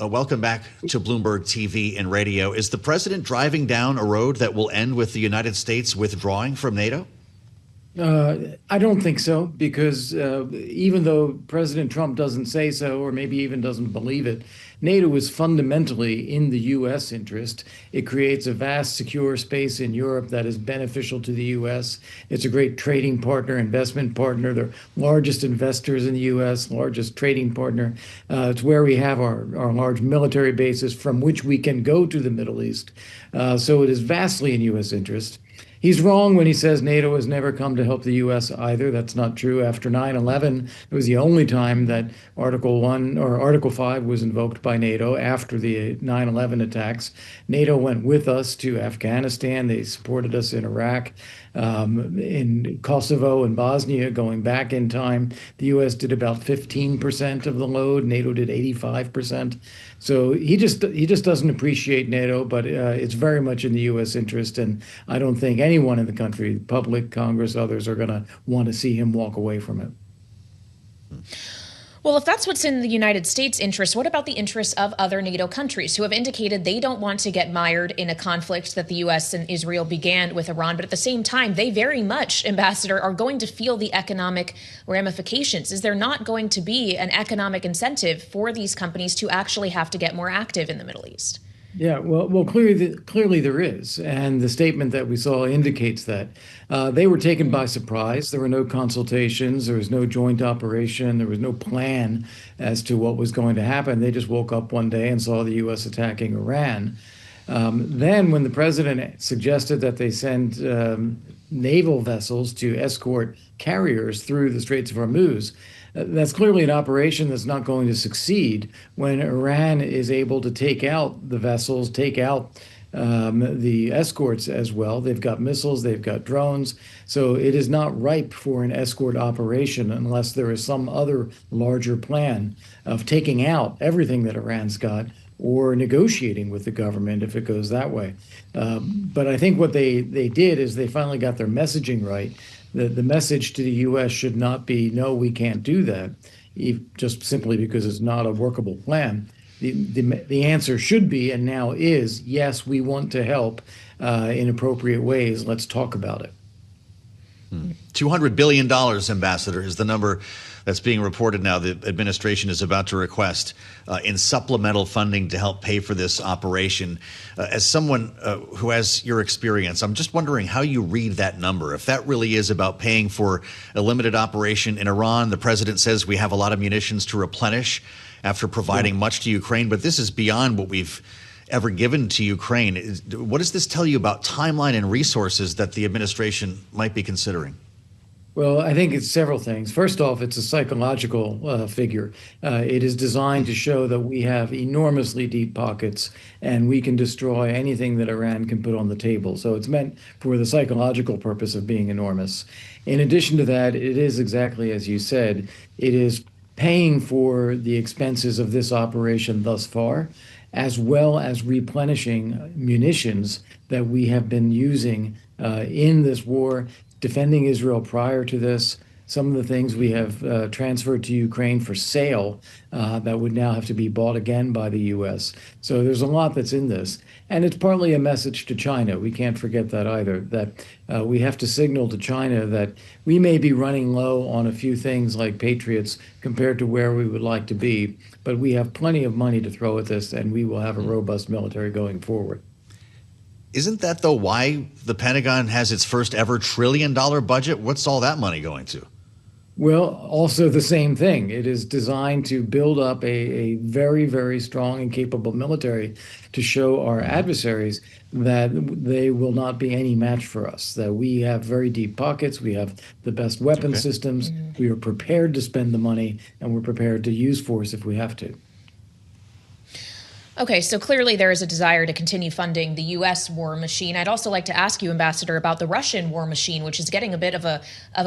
Welcome back to Bloomberg TV and radio. Is the president driving down a road that will end with the United States withdrawing from NATO? I don't think so, because even though President Trump doesn't say so, or maybe even doesn't believe it, NATO is fundamentally in the U.S. interest. It creates a vast, secure space in Europe that is beneficial to the U.S. It's a great trading partner, investment partner. They're largest investors in the U.S., largest trading partner. It's where we have our large military bases from which we can go to the Middle East. So it is vastly in U.S. interest. He's wrong when he says NATO has never come to help the U.S. either. That's not true. After 9/11, it was the only time that Article 1 or Article 5 was invoked by NATO after the 9/11 attacks. NATO went with us to Afghanistan. They supported us in Iraq, in Kosovo and Bosnia, going back in time. The U.S. did about 15% of the load. NATO did 85%. So he just doesn't appreciate NATO, but it's very much in the U.S. interest, and I don't think anyone in the country, public, Congress, others, are going to want to see him walk away from it. Well, if that's what's in the United States' interest, what about the interests of other NATO countries who have indicated they don't want to get mired in a conflict that the U.S. and Israel began with Iran, but at the same time, they very much, Ambassador, are going to feel the economic ramifications? Is there not going to be an economic incentive for these companies to actually have to get more active in the Middle East? Yeah, well, clearly there is, and the statement that we saw indicates that they were taken by surprise. There were no consultations, there was no joint operation, there was no plan as to what was going to happen. They just woke up one day and saw the U.S. attacking Iran. Then, when the president suggested that they send naval vessels to escort carriers through the Straits of Hormuz, that's clearly an operation that's not going to succeed when Iran is able to take out the vessels, take out the escorts as well. They've got missiles, they've got drones. So it is not ripe for an escort operation unless there is some other larger plan of taking out everything that Iran's got, or negotiating with the government if it goes that way. But I think what they did is they finally got their messaging right. The message to the U.S. should not be, no, we can't do that, just simply because it's not a workable plan. The answer should be, and now is, yes, we want to help in appropriate ways. Let's talk about it. $200 billion, Ambassador, is the number that's being reported now the administration is about to request in supplemental funding to help pay for this operation. As someone who has your experience, I'm just wondering how you read that number. If that really is about paying for a limited operation in Iran, the president says we have a lot of munitions to replenish after providing much to Ukraine, but this is beyond what we've ever given to Ukraine. What does this tell you about timeline and resources that the administration might be considering? Well, I think it's several things. First off, it's a psychological figure. It is designed to show that we have enormously deep pockets and we can destroy anything that Iran can put on the table. So it's meant for the psychological purpose of being enormous. In addition to that, it is exactly as you said, it is paying for the expenses of this operation thus far, as well as replenishing munitions that we have been using in this war, defending Israel prior to this. Some of the things we have transferred to Ukraine for sale that would now have to be bought again by the U.S. So there's a lot that's in this. And it's partly a message to China. We can't forget that either, that we have to signal to China that we may be running low on a few things like Patriots compared to where we would like to be, but we have plenty of money to throw at this, and we will have a robust military going forward. Isn't that, though, why the Pentagon has its first ever $1 trillion budget? What's all that money going to? Well, also the same thing. It is designed to build up a very, very strong and capable military to show our adversaries that they will not be any match for us, that we have very deep pockets, we have the best weapon systems, we are prepared to spend the money, and we're prepared to use force if we have to. Okay, so clearly there is a desire to continue funding the U.S. war machine. I'd also like to ask you, Ambassador, about the Russian war machine, which is getting a bit of a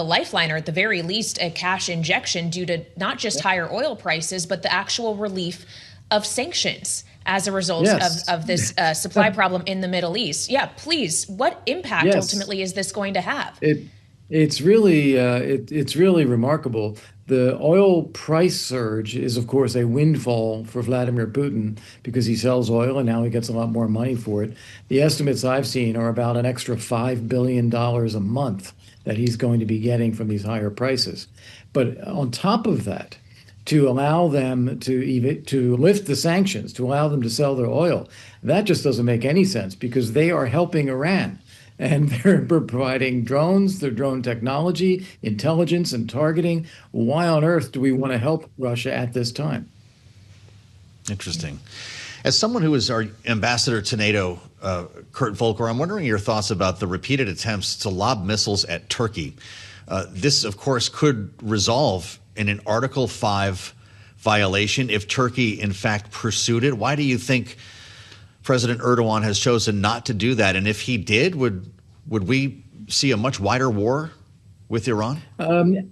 lifeline, or at the very least a cash injection due to not just higher oil prices, but the actual relief of sanctions as a result of this supply problem in the Middle East. Yeah, please, what impact ultimately is this going to have? It's really remarkable. The oil price surge is, of course, a windfall for Vladimir Putin because he sells oil and now he gets a lot more money for it. The estimates I've seen are about an extra $5 billion a month that he's going to be getting from these higher prices. But on top of that, to allow them to lift the sanctions, to allow them to sell their oil, that just doesn't make any sense because they are helping Iran. And they're providing drones, their drone technology, intelligence, and targeting. Why on earth do we want to help Russia at this time? Interesting. As someone who is our ambassador to NATO, Kurt Volker, I'm wondering your thoughts about the repeated attempts to lob missiles at Turkey. This, of course, could resolve in an Article 5 violation if Turkey, in fact, pursued it. Why do you think President Erdogan has chosen not to do that? And if he did, would we see a much wider war with Iran?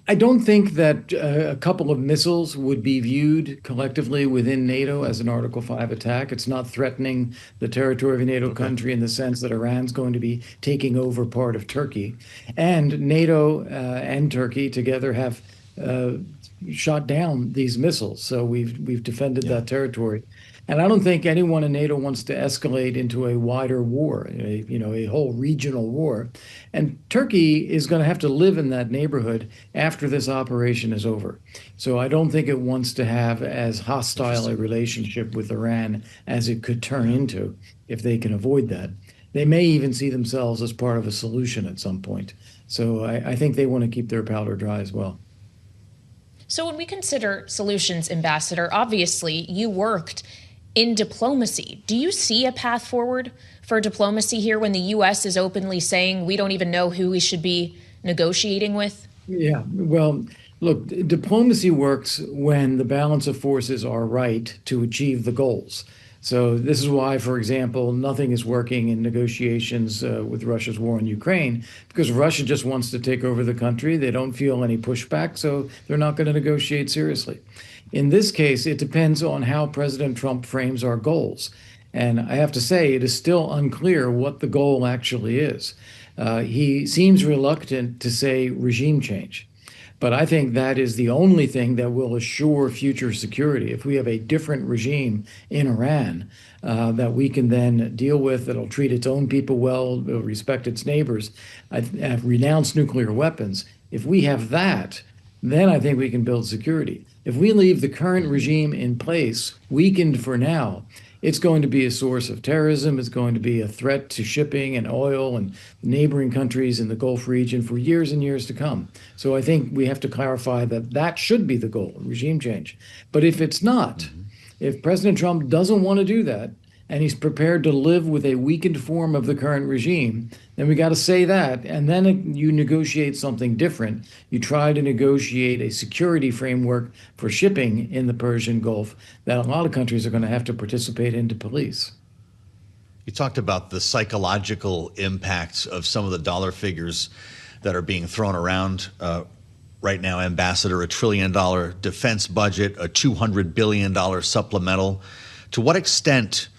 I don't think that a couple of missiles would be viewed collectively within NATO as an Article 5 attack. It's not threatening the territory of a NATO country in the sense that Iran's going to be taking over part of Turkey. And NATO and Turkey together have shot down these missiles. So we've defended that territory. And I don't think anyone in NATO wants to escalate into a wider war, a whole regional war. And Turkey is going to have to live in that neighborhood after this operation is over. So I don't think it wants to have as hostile a relationship with Iran as it could turn into if they can avoid that. They may even see themselves as part of a solution at some point. So I think they want to keep their powder dry as well. So when we consider solutions, Ambassador, obviously you worked in diplomacy. Do you see a path forward for diplomacy here when the U.S. is openly saying we don't even know who we should be negotiating with? Yeah, well, look, diplomacy works when the balance of forces are right to achieve the goals. So this is why, for example, nothing is working in negotiations with Russia's war in Ukraine, because Russia just wants to take over the country. They don't feel any pushback, so they're not going to negotiate seriously. In this case, it depends on how President Trump frames our goals. And I have to say, it is still unclear what the goal actually is. He seems reluctant to say regime change. But I think that is the only thing that will assure future security. If we have a different regime in Iran that we can then deal with, that'll treat its own people well, will respect its neighbors, renounce nuclear weapons. If we have that, then I think we can build security. If we leave the current regime in place, weakened for now, it's going to be a source of terrorism. It's going to be a threat to shipping and oil and neighboring countries in the Gulf region for years and years to come. So I think we have to clarify that that should be the goal, regime change. But if it's not, if President Trump doesn't want to do that, and he's prepared to live with a weakened form of the current regime, then we got to say that. And then you negotiate something different. You try to negotiate a security framework for shipping in the Persian Gulf that a lot of countries are going to have to participate in to police. You talked about the psychological impacts of some of the dollar figures that are being thrown around right now, Ambassador. $1 trillion defense budget, a $200 billion supplemental. To what extent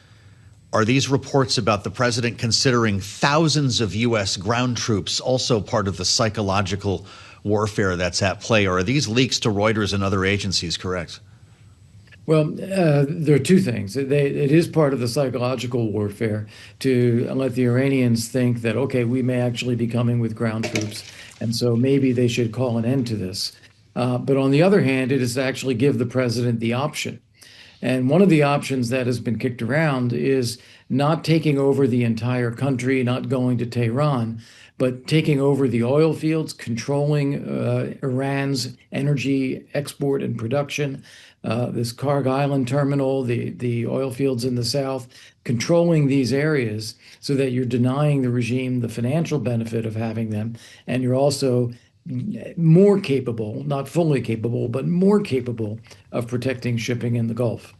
are these reports about the president considering thousands of U.S. ground troops also part of the psychological warfare that's at play? Or are these leaks to Reuters and other agencies correct? Well, there are two things. It is part of the psychological warfare to let the Iranians think that, okay, we may actually be coming with ground troops, and so maybe they should call an end to this. But on the other hand, it is to actually give the president the option. And one of the options that has been kicked around is not taking over the entire country, not going to Tehran, but taking over the oil fields, controlling Iran's energy export and production, this Karg Island terminal, the oil fields in the south, controlling these areas so that you're denying the regime the financial benefit of having them, and you're also more capable, not fully capable, but more capable of protecting shipping in the Gulf.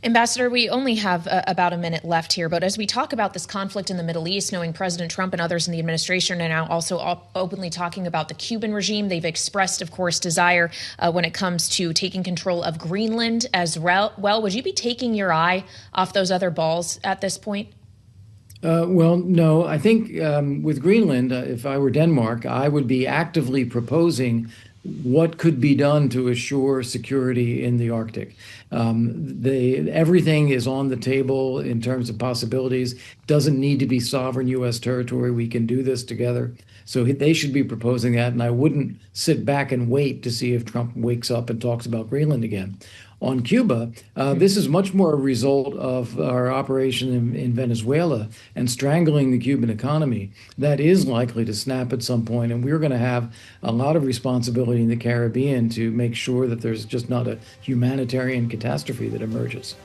Ambassador, we only have about a minute left here, but as we talk about this conflict in the Middle East, knowing President Trump and others in the administration are now also openly talking about the Cuban regime, they've expressed, of course, desire when it comes to taking control of Greenland as well. Would you be taking your eye off those other balls at this point? Well, no, I think with Greenland, if I were Denmark, I would be actively proposing what could be done to assure security in the Arctic. Everything is on the table in terms of possibilities. Doesn't need to be sovereign U.S. territory. We can do this together. So they should be proposing that, and I wouldn't sit back and wait to see if Trump wakes up and talks about Greenland again. On Cuba, this is much more a result of our operation in Venezuela and strangling the Cuban economy. That is likely to snap at some point, and we're going to have a lot of responsibility in the Caribbean to make sure that there's just not a humanitarian catastrophe that emerges.